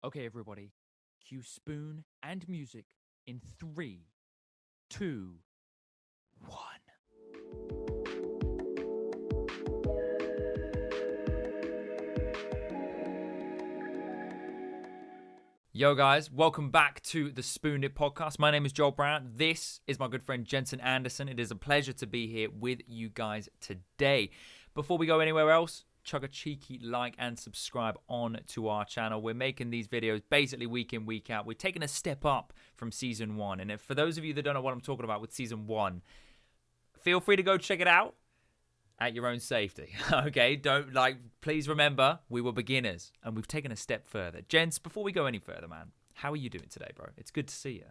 Okay, everybody, cue spoon and music in 3, 2, 1. Yo guys, welcome back to the SpewnedIt Podcast. My name is Joel Brown. This is my good friend Jensen Anderson. It is a pleasure to be here with you guys today. Before we go anywhere else, chug a cheeky like and subscribe on to our channel. We're making these videos basically week in, week out. We're taking a step up from season 1. And for those of you that don't know what I'm talking about with season 1, feel free to go check it out at your own safety. Okay, please remember, we were beginners and we've taken a step further. Gents, before we go any further, man, how are you doing today, bro? It's good to see you.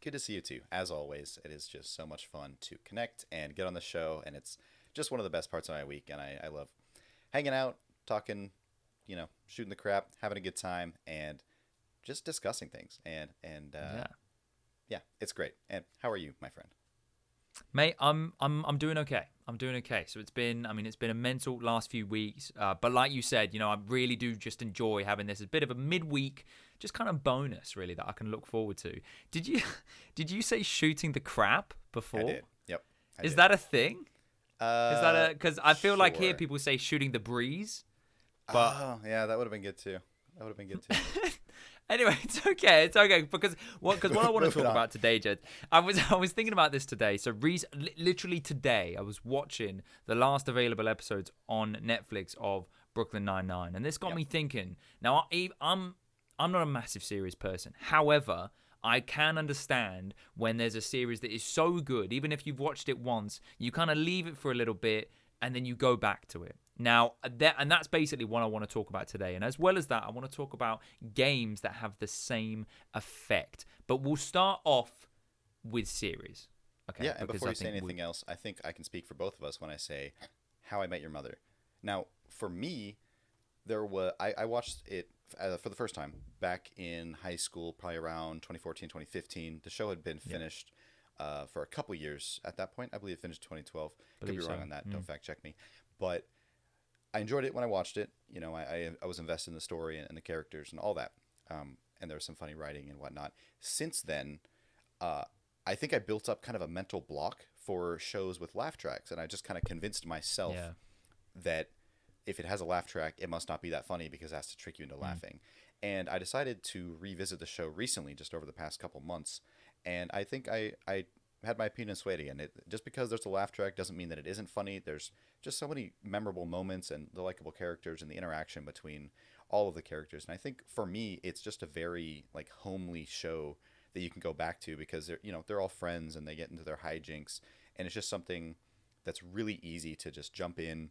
Good to see you too. As always, it is just so much fun to connect and get on the show, and it's just one of the best parts of my week, and I love hanging out, talking, shooting the crap, having a good time, and just discussing things. And yeah, it's great. And how are you, my friend? Mate, I'm doing okay. I'm doing okay. So it's been a mental last few weeks. But like you said, I really do just enjoy having this a bit of a midweek, just kind of bonus, really, that I can look forward to. Did you say shooting the crap before? I did. Yep. Is that a thing? Is that because I feel like here Sure. people say shooting the breeze. But Oh, yeah, that would have been good too. Anyway, it's okay because what I want to Moving talk on. about today, Jed, I was thinking about this today. So literally today, I was watching the last available episodes on Netflix of Brooklyn Nine-Nine, and this got Yep. me thinking. Now, I'm not a massive series person. However, I can understand when there's a series that is so good, even if you've watched it once, you kind of leave it for a little bit and then you go back to it. Now, that's basically what I want to talk about today. And as well as that, I want to talk about games that have the same effect. But we'll start off with series. Okay. Yeah, and because before I you say think anything else, I think I can speak for both of us when I say How I Met Your Mother. Now, for me, I watched it for the first time back in high school, probably around 2014, 2015. The show had been finished for a couple years at that point. I believe it finished 2012. Could be Believe wrong so. on that. Don't fact check me. But I enjoyed it when I watched it. I was invested in the story and the characters and all that. And there was some funny writing and whatnot. Since then, I think I built up kind of a mental block for shows with laugh tracks, and I just kind of convinced myself that if it has a laugh track, it must not be that funny because it has to trick you into laughing. And I decided to revisit the show recently, just over the past couple months, and I think I had my opinion swayed again. Just because there's a laugh track doesn't mean that it isn't funny. There's just so many memorable moments and the likable characters and the interaction between all of the characters. And I think for me, it's just a very homely show that you can go back to because they're all friends and they get into their hijinks, and it's just something that's really easy to just jump in,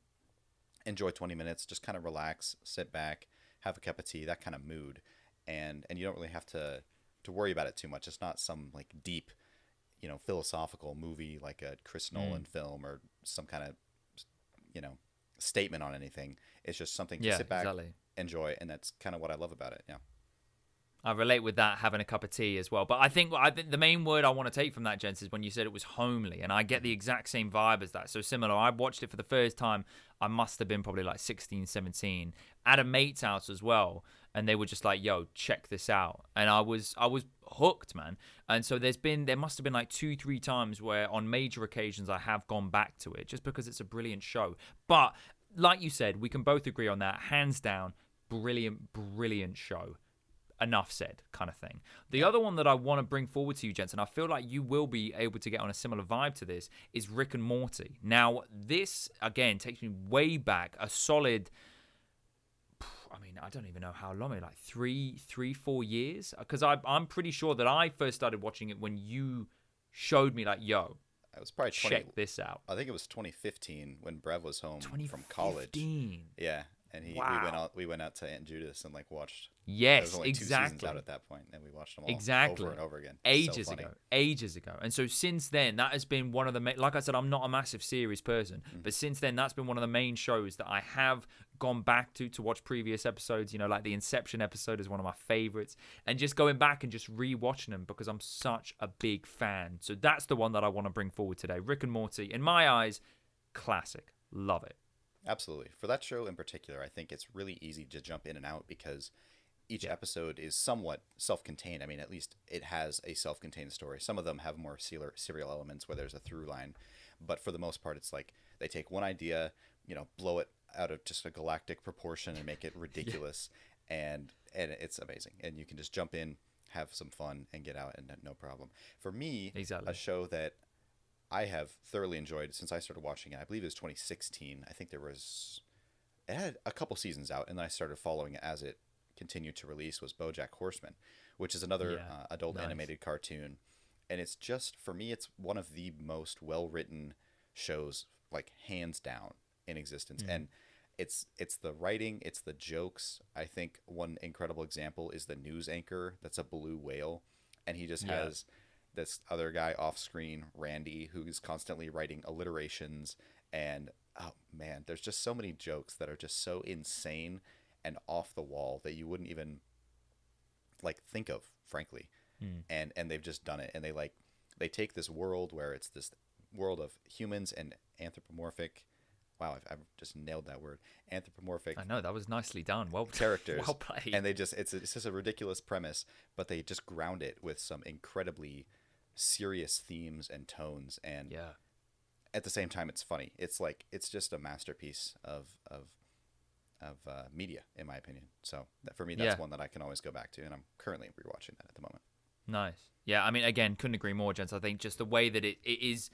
enjoy 20 minutes, just kind of relax, sit back, have a cup of tea, that kind of mood, and you don't really have to worry about it too much. It's not some deep philosophical movie like a Chris Nolan film or some kind of statement on anything. It's just something to sit back, enjoy, and that's kind of what I love about it. Yeah. I relate with that, having a cup of tea as well. But I think the main word I want to take from that, Jens, is when you said it was homely. And I get the exact same vibe as that. So similar. I watched it for the first time. I must have been probably 16, 17. At a mate's house as well. And they were just like, yo, check this out. And I was hooked, man. And so there must have been 2-3 times where on major occasions I have gone back to it just because it's a brilliant show. But like you said, we can both agree on that. Hands down, brilliant show. Enough said, kind of thing. The other one that I want to bring forward to you, gents, and I feel like you will be able to get on a similar vibe to this, is Rick and Morty. Now, this, again, takes me way back, a solid, I don't even know how long, 3-4 years? Because I'm pretty sure that I first started watching it when you showed me, yo, It was probably check this out. I think it was 2015 when Brev was home from college. 2015. Yeah. And Wow. we went out to Aunt Judith's and watched. Yes, there was only 2 seasons exactly. out at that point, and we watched them all Exactly. over and over again. Ages So funny. ago. And so since then, that has been one of the like I said, I'm not a massive series person, but since then, that's been one of the main shows that I have gone back to watch previous episodes. Like the Inception episode is one of my favorites, and just going back and just rewatching them because I'm such a big fan. So that's the one that I want to bring forward today. Rick and Morty, in my eyes, classic. Love it. Absolutely. For that show in particular, I think it's really easy to jump in and out because each episode is somewhat self-contained. I mean, at least it has a self-contained story. Some of them have more serial elements where there's a through line, but for the most part, it's like they take one idea, blow it out of just a galactic proportion and make it ridiculous, and it's amazing. And you can just jump in, have some fun, and get out, and no problem. For me, Exactly. a show that I have thoroughly enjoyed since I started watching it, I believe it was 2016. I think it had a couple seasons out, and then I started following it as it continued to release, was Bojack Horseman, which is another adult animated cartoon. And it's just, for me, it's one of the most well-written shows, like hands down, in existence. And it's the writing, it's the jokes. I think one incredible example is the news anchor that's a blue whale, and he just has this other guy off screen, Randy, who's constantly writing alliterations. And oh man, there's just so many jokes that are just so insane and off the wall that you wouldn't even like think of, frankly. And they've just done it. And they take this world where it's this world of humans and anthropomorphic. Wow, I've just nailed that word. Anthropomorphic. I know, that was nicely done. Well, characters. Well played. And it's just a ridiculous premise, but they just ground it with some incredibly serious themes and tones, and at the same time it's funny. It's just a masterpiece of media, in my opinion. So for me, that's one that I can always go back to, and I'm currently rewatching that at the moment. Nice. Yeah, I mean, again, couldn't agree more, gents. I think just the way that it's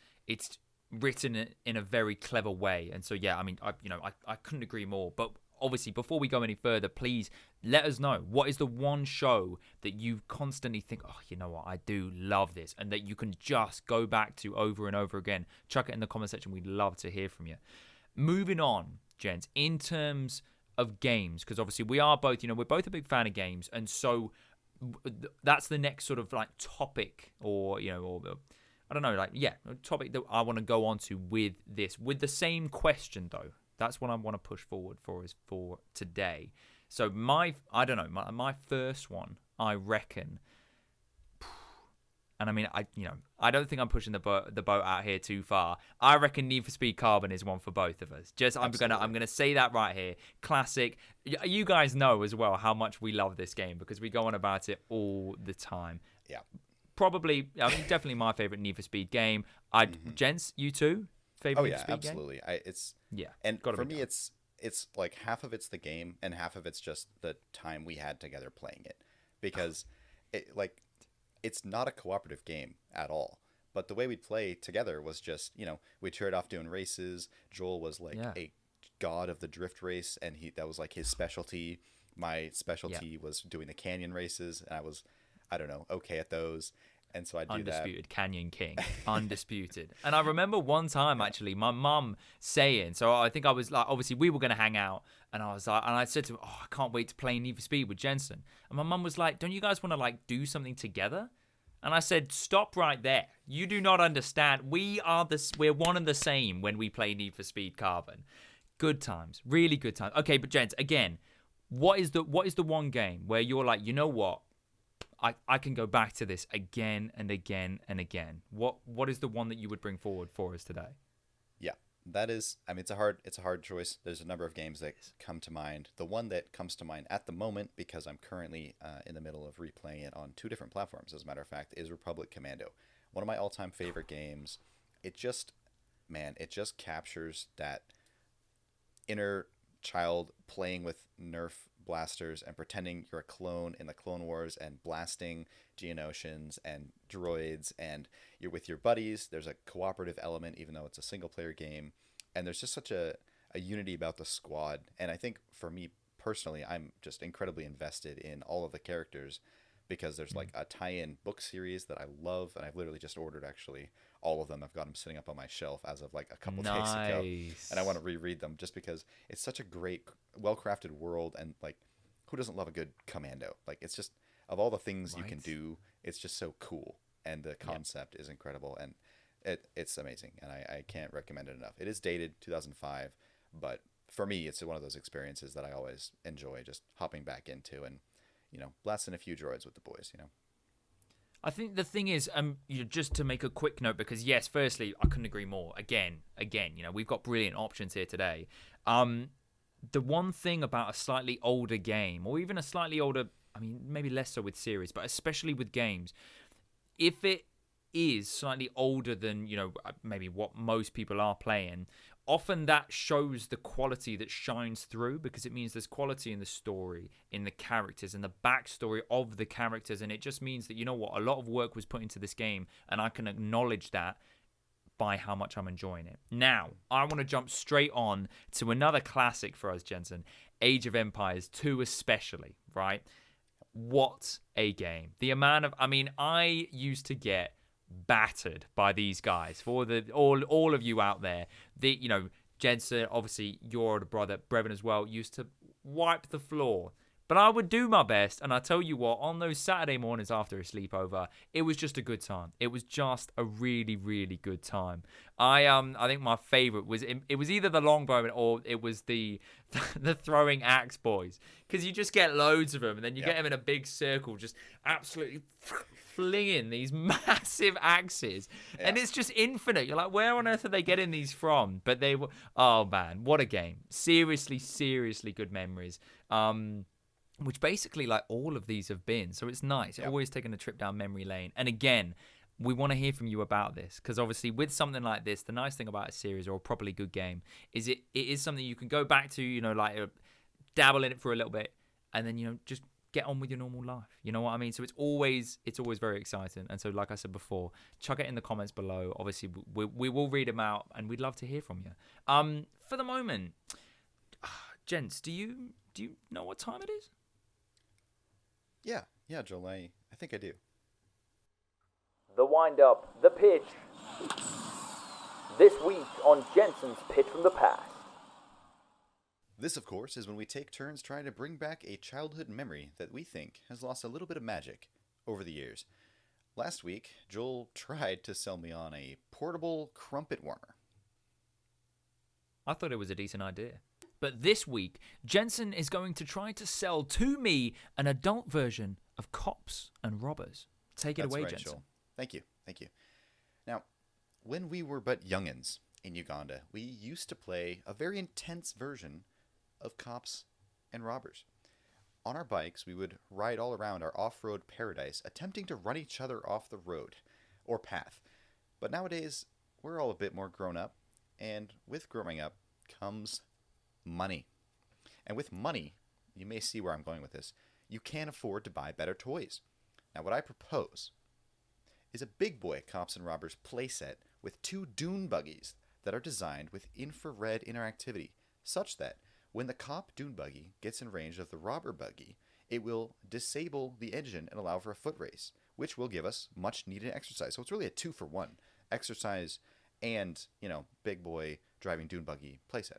written in a very clever way, and so I mean, I couldn't agree more. But obviously, before we go any further, please let us know, what is the one show that you constantly think, oh, you know what, I do love this, and that you can just go back to over and over again. Chuck it in the comment section. We'd love to hear from you. Moving on, gents, in terms of games, because obviously we are both, we're both a big fan of games, and so that's the next sort of like topic, or I don't know, a topic that I want to go on to with this, with the same question though. That's what I want to push forward for today. So my first one, I reckon, and I mean, I don't think I'm pushing the boat out here too far. I reckon Need for Speed Carbon is one for both of us. I'm gonna say that right here. Classic. You guys know as well how much we love this game because we go on about it all the time. Yeah. Probably, definitely my favorite Need for Speed game. Gents, you too? Favorite Need for Speed absolutely. game? And for me, it's like half of it's the game and half of it's just the time we had together playing it, because it's not a cooperative game at all. But the way we'd play together was just, we'd trade off doing races. Joel was a god of the drift race, and that was like his specialty. My specialty was doing the canyon races, and I was, okay at those. And so I do Undisputed that. Canyon King. Undisputed. And I remember one time, actually, my mum saying, so I think I was like, obviously we were going to hang out, and I was like, and I said to her, I can't wait to play Need for Speed with Jensen. And my mum was like, don't you guys want to do something together? And I said, stop right there. You do not understand. We're one and the same when we play Need for Speed Carbon. Good times. Really good times. Okay, but gents, again, what is the one game where you're like, you know what? I can go back to this again and again and again. What is the one that you would bring forward for us today? Yeah, that is. I mean, it's a hard choice. There's a number of games that come to mind. The one that comes to mind at the moment, because I'm currently in the middle of replaying it on 2 different platforms, as a matter of fact, is Republic Commando. One of my all-time favorite games. It just captures that inner child playing with Nerf blasters and pretending you're a clone in the Clone Wars and blasting Geonosians and droids, and you're with your buddies. There's a cooperative element, even though it's a single player game, and there's just such a unity about the squad. And I think for me personally, I'm just incredibly invested in all of the characters, because there's a tie-in book series that I love, and I've literally just ordered actually all of them. I've got them sitting up on my shelf as of a couple days ago, and I want to reread them just because it's such a great, well-crafted world. And who doesn't love a good Commando? It's just, of all the things you can do, it's just so cool, and the concept is incredible, and it's amazing, and I can't recommend it enough. It is dated 2005, but for me, it's one of those experiences that I always enjoy just hopping back into and blasting a few droids with the boys. I think the thing is, just to make a quick note, because yes, firstly, I couldn't agree more. Again, we've got brilliant options here today. The one thing about a slightly older game, or even a slightly older I mean, maybe less so with series, but especially with games, if it is slightly older than, maybe what most people are playing, often that shows the quality that shines through, because it means there's quality in the story, in the characters, and the backstory of the characters. And it just means that, a lot of work was put into this game, and I can acknowledge that by how much I'm enjoying it. Now, I want to jump straight on to another classic for us, Jensen, Age of Empires 2 especially, right? What a game. The amount of, I used to get battered by these guys. For all of you out there, Jensen, obviously your older brother, Brevin as well, used to wipe the floor. But I would do my best, and I tell you what, on those Saturday mornings after a sleepover, it was just a good time. It was just a really, really good time. I think my favorite was it was either the longbow or it was the throwing axe boys, because you just get loads of them, and then you get them in a big circle, just absolutely flinging these massive axes, and it's just infinite. You're like, where on earth are they getting these from? But they were, oh man, what a game! Seriously, seriously good memories. Which basically like all of these have been. So it's nice. Always taking a trip down memory lane. And again, we want to hear from you about this, because obviously with something like this, the nice thing about a series or a properly good game is it is something you can go back to, dabble in it for a little bit, and then, just get on with your normal life. You know what I mean? So it's always very exciting. And so, like I said before, chuck it in the comments below. Obviously, we will read them out, and we'd love to hear from you. For the moment, gents, do you know what time it is? Yeah, Joel, I think I do. The wind-up, the pitch. This week on Jensen's Pitch from the Past. This, of course, is when we take turns trying to bring back a childhood memory that we think has lost a little bit of magic over the years. Last week, Joel tried to sell me on a portable crumpet warmer. I thought it was a decent idea. But this week, Jensen is going to try to sell to me an adult version of Cops and Robbers. Take it away, Jensen. Joel. Thank you. Now, when we were but youngins in Uganda, we used to play a very intense version of Cops and Robbers. On our bikes, we would ride all around our off-road paradise, attempting to run each other off the road or path. But nowadays, we're all a bit more grown up, and with growing up comes money. And with money, you may see where I'm going with this, you can afford to buy better toys. Now, what I propose is a big boy Cops and Robbers playset with 2 dune buggies that are designed with infrared interactivity, such that when the cop dune buggy gets in range of the robber buggy, it will disable the engine and allow for a foot race, which will give us much needed exercise. So it's really a 2-for-1 exercise and, big boy driving dune buggy playset.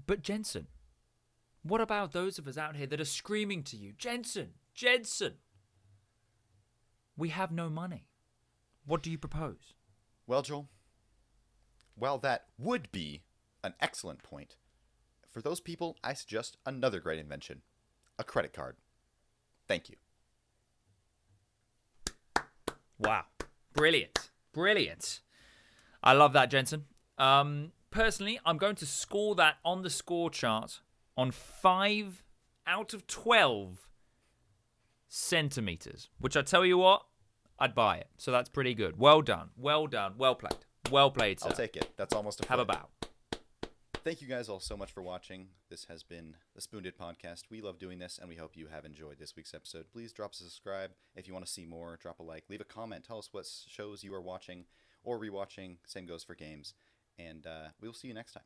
But Jensen, what about those of us out here that are screaming to you, Jensen, we have no money. What do you propose? Well, Joel, while that would be an excellent point, for those people, I suggest another great invention, a credit card. Thank you. Wow. Brilliant. I love that, Jensen. Personally, I'm going to score that on the score chart on 5 out of 12 centimeters, which I tell you what, I'd buy it. So that's pretty good. Well done. Well played, sir. I'll take it. That's almost a Have a bow. Thank you guys all so much for watching. This has been the SpewnedIt Podcast. We love doing this, and we hope you have enjoyed this week's episode. Please drop us a subscribe. If you want to see more, drop a like. Leave a comment. Tell us what shows you are watching or rewatching. Same goes for games. And we'll see you next time.